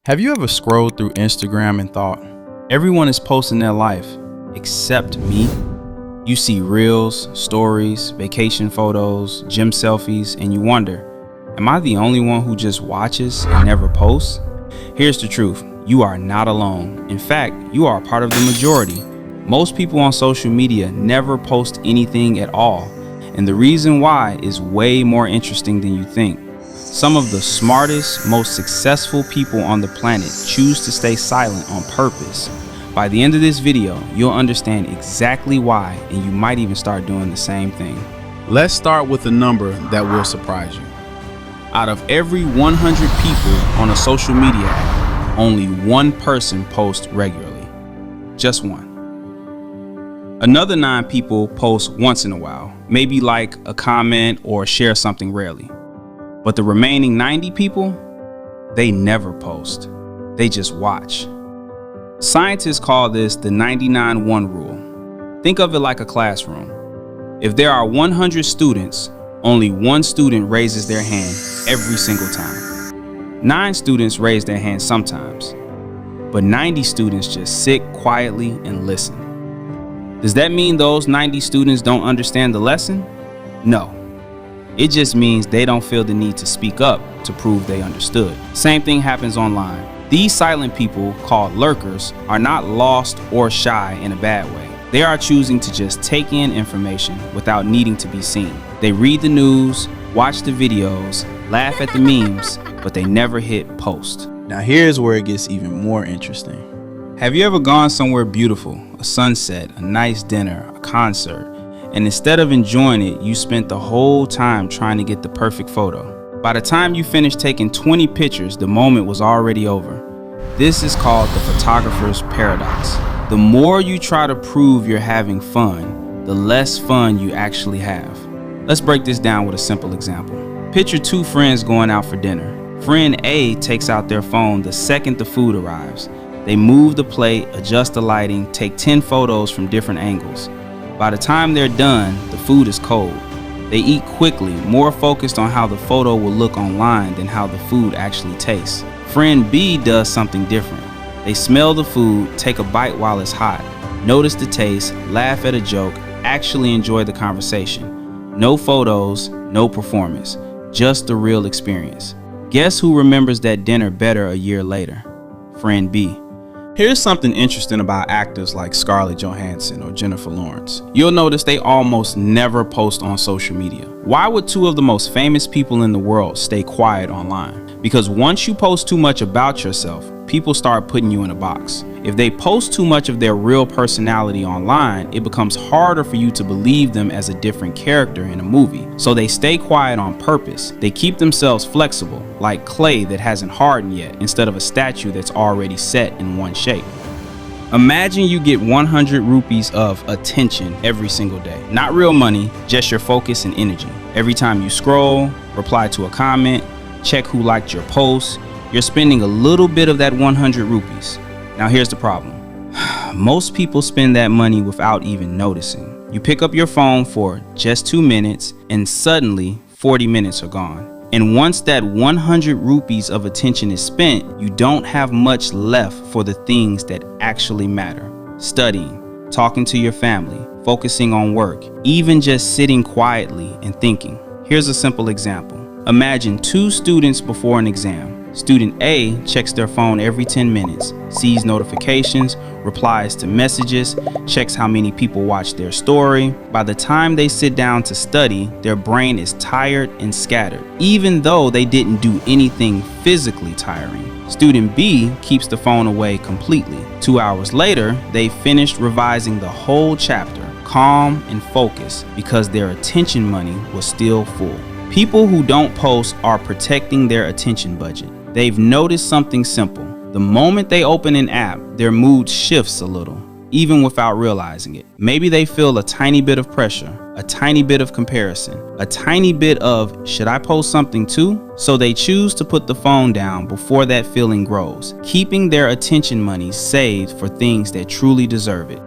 Have you ever scrolled through Instagram and thought, everyone is posting their life except me? You see reels, stories, vacation photos, gym selfies, and you wonder, am I the only one who just watches and never posts? Here's the truth, you are not alone. In fact, you are a part of the majority. Most people on social media never post anything at all, and the reason why is way more interesting than you think. Some of the smartest, most successful people on the planet choose to stay silent on purpose. By the end of this video, you'll understand exactly why, and you might even start doing the same thing. Let's start with a number that will surprise you. Out of every 100 people on a social media app, only one person posts regularly. Just one. Another 9 people post once in a while, maybe like a comment or share something rarely. But the remaining 90 people, they never post. They just watch. Scientists call this the 99-1 rule. Think of it like a classroom. If there are 100 students, only one student raises their hand every single time. 9 students raise their hand sometimes, but 90 students just sit quietly and listen. Does that mean those 90 students don't understand the lesson? No. It just means they don't feel the need to speak up to prove they understood. Same thing happens online. These silent people, called lurkers, are not lost or shy in a bad way. They are choosing to just take in information without needing to be seen. They read the news, watch the videos, laugh at the memes, but they never hit post. Now here's where it gets even more interesting. Have you ever gone somewhere beautiful, a sunset, a nice dinner, a concert, and instead of enjoying it, you spent the whole time trying to get the perfect photo? By the time you finished taking 20 pictures, the moment was already over. This is called the photographer's paradox. The more you try to prove you're having fun, the less fun you actually have. Let's break this down with a simple example. Picture 2 friends going out for dinner. Friend A takes out their phone the second the food arrives. They move the plate, adjust the lighting, take 10 photos from different angles. By the time they're done, the food is cold. They eat quickly, more focused on how the photo will look online than how the food actually tastes. Friend B does something different. They smell the food, take a bite while it's hot, notice the taste, laugh at a joke, actually enjoy the conversation. No photos, no performance, just the real experience. Guess who remembers that dinner better a year later? Friend B. Here's something interesting about actors like Scarlett Johansson or Jennifer Lawrence. You'll notice they almost never post on social media. Why would 2 of the most famous people in the world stay quiet online? Because once you post too much about yourself, people start putting you in a box. If they post too much of their real personality online, it becomes harder for you to believe them as a different character in a movie. So they stay quiet on purpose. They keep themselves flexible, like clay that hasn't hardened yet, instead of a statue that's already set in one shape. Imagine you get 100 rupees of attention every single day. Not real money, just your focus and energy. Every time you scroll, reply to a comment, check who liked your post, you're spending a little bit of that 100 rupees. Now here's the problem. Most people spend that money without even noticing. You pick up your phone for just 2 minutes and suddenly 40 minutes are gone. And once that 100 rupees of attention is spent, you don't have much left for the things that actually matter. Studying, talking to your family, focusing on work, even just sitting quietly and thinking. Here's a simple example. Imagine 2 students before an exam. Student A checks their phone every 10 minutes, sees notifications, replies to messages, checks how many people watch their story. By the time they sit down to study, their brain is tired and scattered, even though they didn't do anything physically tiring. Student B keeps the phone away completely. 2 hours later, they finished revising the whole chapter, calm and focused, because their attention money was still full. People who don't post are protecting their attention budget. They've noticed something simple. The moment they open an app, their mood shifts a little, even without realizing it. Maybe they feel a tiny bit of pressure, a tiny bit of comparison, a tiny bit of, should I post something too? So they choose to put the phone down before that feeling grows, keeping their attention money saved for things that truly deserve it.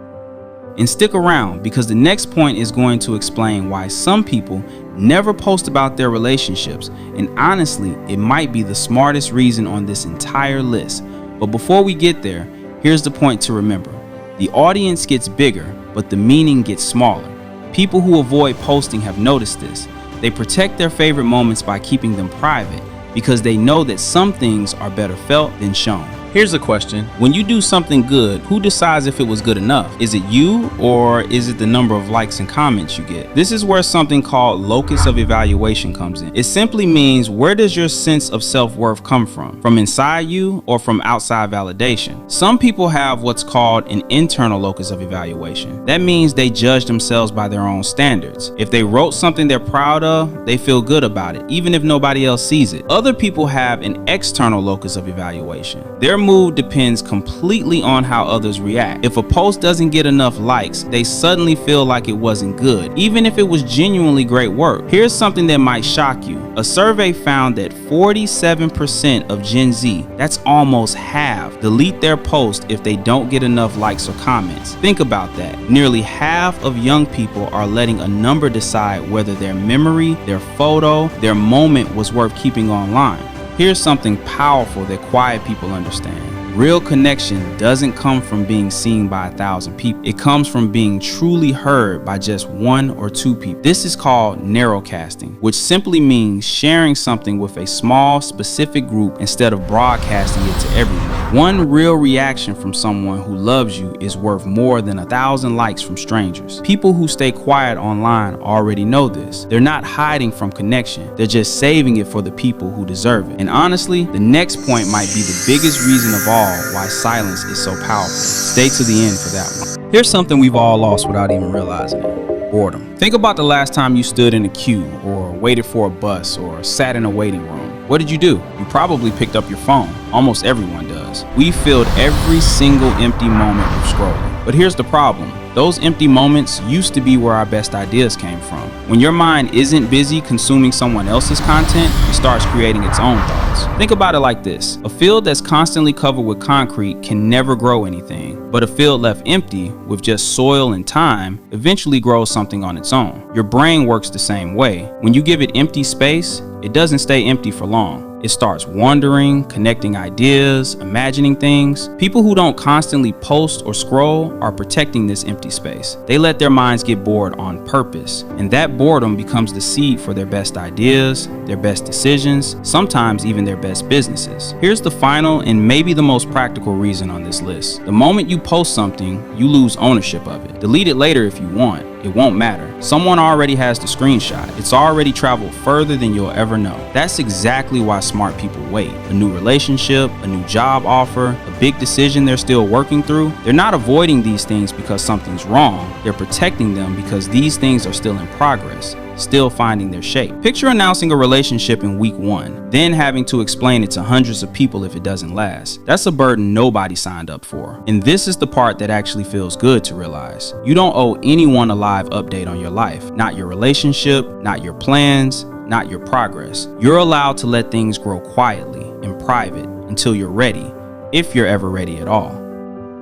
And stick around, because the next point is going to explain why some people never post about their relationships, and honestly, it might be the smartest reason on this entire list. But before we get there, here's the point to remember. The audience gets bigger, but the meaning gets smaller. People who avoid posting have noticed this. They protect their favorite moments by keeping them private because they know that some things are better felt than shown. Here's a question. When you do something good, who decides if it was good enough? Is it you, or is it the number of likes and comments you get? This is where something called locus of evaluation comes in. It simply means, where does your sense of self-worth come from? From inside you or from outside validation? Some people have what's called an internal locus of evaluation. That means they judge themselves by their own standards. If they wrote something they're proud of, they feel good about it, even if nobody else sees it. Other people have an external locus of evaluation. Their mood depends completely on how others react. If a post doesn't get enough likes, they suddenly feel like it wasn't good, even if it was genuinely great work. Here's something that might shock you. A survey found that 47% of Gen Z, that's almost half, delete their post if they don't get enough likes or comments. Think about that. Nearly half of young people are letting a number decide whether their memory, their photo, their moment was worth keeping online. Here's something powerful that quiet people understand. Real connection doesn't come from being seen by 1,000 people. It comes from being truly heard by just 1 or 2 people. This is called narrowcasting, which simply means sharing something with a small, specific group instead of broadcasting it to everyone. One real reaction from someone who loves you is worth more than 1,000 likes from strangers. People who stay quiet online already know this. They're not hiding from connection. They're just saving it for the people who deserve it. And honestly, the next point might be the biggest reason of all why silence is so powerful. Stay to the end for that one. Here's something we've all lost without even realizing it. Boredom. Think about the last time you stood in a queue or waited for a bus or sat in a waiting room. What did you do? You probably picked up your phone. Almost everyone does. We filled every single empty moment with scrolling. But here's the problem. Those empty moments used to be where our best ideas came from. When your mind isn't busy consuming someone else's content, it starts creating its own thoughts. Think about it like this. A field that's constantly covered with concrete can never grow anything, but a field left empty with just soil and time eventually grows something on its own. Your brain works the same way. When you give it empty space, it doesn't stay empty for long. It starts wandering, connecting ideas, imagining things. People who don't constantly post or scroll are protecting this empty space. They let their minds get bored on purpose, and that boredom becomes the seed for their best ideas, their best decisions, sometimes even their best businesses. Here's the final and maybe the most practical reason on this list. The moment you post something, you lose ownership of it. Delete it later if you want. It won't matter. Someone already has the screenshot. It's already traveled further than you'll ever know. That's exactly why smart people wait. A new relationship, a new job offer, a big decision they're still working through. They're not avoiding these things because something's wrong. They're protecting them because these things are still in progress, still finding their shape. Picture announcing a relationship in week 1, then having to explain it to hundreds of people if it doesn't last. That's a burden nobody signed up for. And this is the part that actually feels good to realize. You don't owe anyone a live update on your life, not your relationship, not your plans, not your progress. You're allowed to let things grow quietly in private until you're ready, if you're ever ready at all.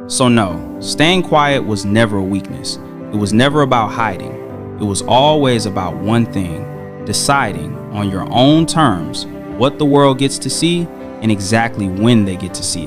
So no, staying quiet was never a weakness. It was never about hiding. It was always about one thing: deciding on your own terms what the world gets to see and exactly when they get to see it.